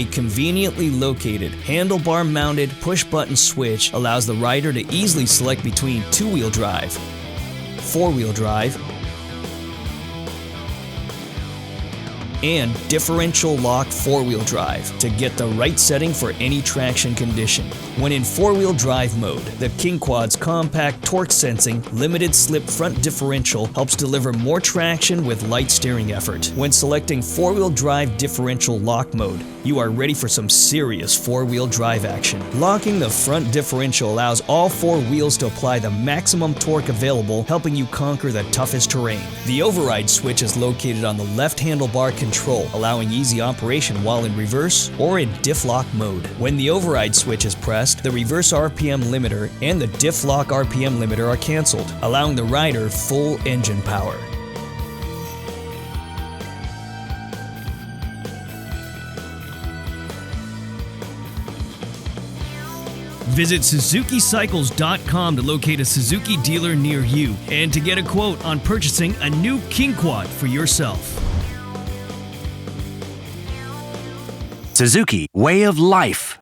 A conveniently located, handlebar-mounted push-button switch allows the rider to easily select between two-wheel drive, four-wheel drive, and differential lock four-wheel drive to get the right setting for any traction condition. When in four-wheel drive mode, the KingQuad's compact torque-sensing, limited-slip front differential helps deliver more traction with light steering effort. When selecting four-wheel drive differential lock mode, you are ready for some serious four-wheel drive action. Locking the front differential allows all four wheels to apply the maximum torque available, helping you conquer the toughest terrain. The override switch is located on the left handlebar control, allowing easy operation while in reverse or in diff lock mode. When the override switch is pressed, the reverse RPM limiter and the diff lock RPM limiter are canceled, allowing the rider full engine power. Visit SuzukiCycles.com to locate a Suzuki dealer near you and to get a quote on purchasing a new KingQuad for yourself. Suzuki, way of life.